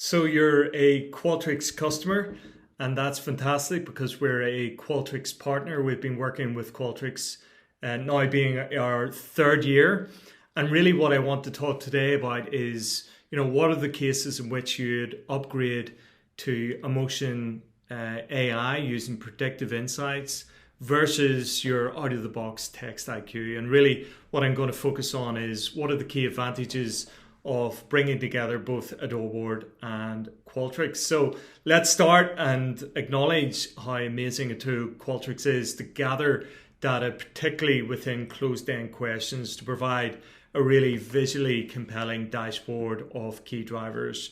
So you're a Qualtrics customer, and that's fantastic because we're a Qualtrics partner. We've been working with Qualtrics now being our third year. And really what I want to talk today about is, what are the cases in which you'd upgrade to emotion AI using predictive insights versus your out-of-the-box text IQ. And really what I'm going to focus on is what are the key advantages of bringing together both Adoreboard and Qualtrics. So let's start and acknowledge how amazing a tool Qualtrics is to gather data, particularly within closed-end questions, to provide a really visually compelling dashboard of key drivers.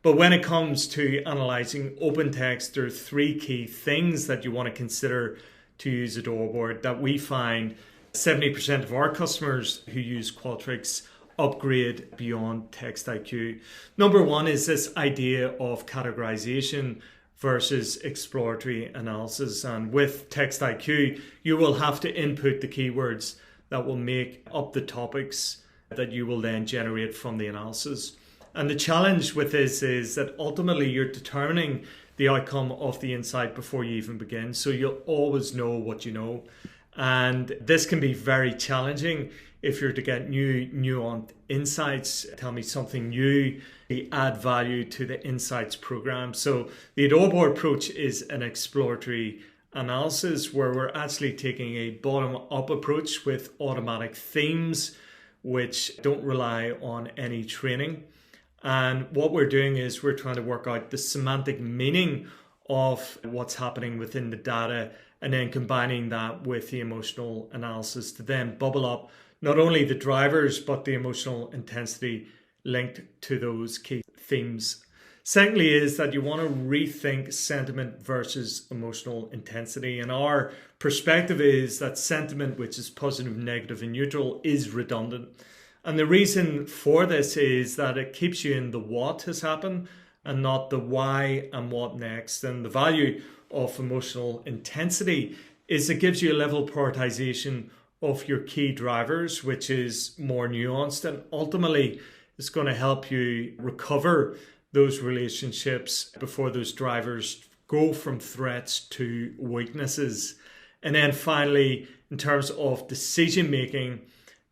But when it comes to analyzing open text, there are three key things that you want to consider to use Adoreboard that we find 70% of our customers who use Qualtrics upgrade beyond text IQ. Number one is this idea of categorization versus exploratory analysis. And with text IQ, you will have to input the keywords that will make up the topics that you will then generate from the analysis. And the challenge with this is that ultimately you're determining the outcome of the insight before you even begin. So you'll always know what you know. And this can be very challenging if you're to get new nuanced insights. Tell me something new, add value to the insights program. So the Adoreboard approach is an exploratory analysis where we're actually taking a bottom-up approach with automatic themes which don't rely on any training. And what we're doing is we're trying to work out the semantic meaning of what's happening within the data and then combining that with the emotional analysis to then bubble up not only the drivers but the emotional intensity linked to those key themes. Secondly is that you want to rethink sentiment versus emotional intensity. And our perspective is that sentiment, which is positive, negative, and neutral, is redundant. And the reason for this is that it keeps you in the what has happened and not the why and what next. And the value of emotional intensity is it gives you a level of prioritization of your key drivers, which is more nuanced, and ultimately it's going to help you recover those relationships before those drivers go from threats to weaknesses. And then finally, in terms of decision making,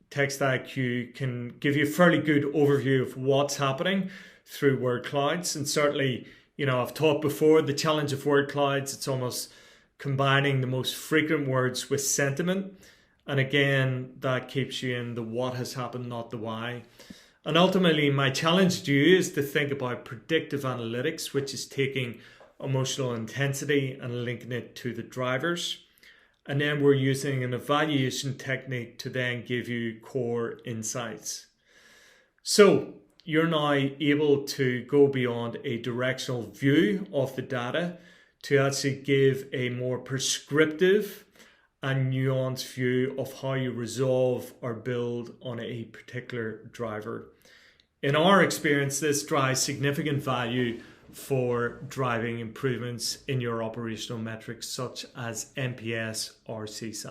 Text IQ can give you a fairly good overview of what's happening through word clouds. And certainly, I've talked before, the challenge of word clouds, it's almost combining the most frequent words with sentiment. And again, that keeps you in the what has happened, not the why. And ultimately, my challenge to you is to think about predictive analytics, which is taking emotional intensity and linking it to the drivers. And then we're using an evaluation technique to then give you core insights. So you're now able to go beyond a directional view of the data to actually give a more prescriptive and nuanced view of how you resolve or build on a particular driver. In our experience, this drives significant value for driving improvements in your operational metrics such as NPS or CSAT.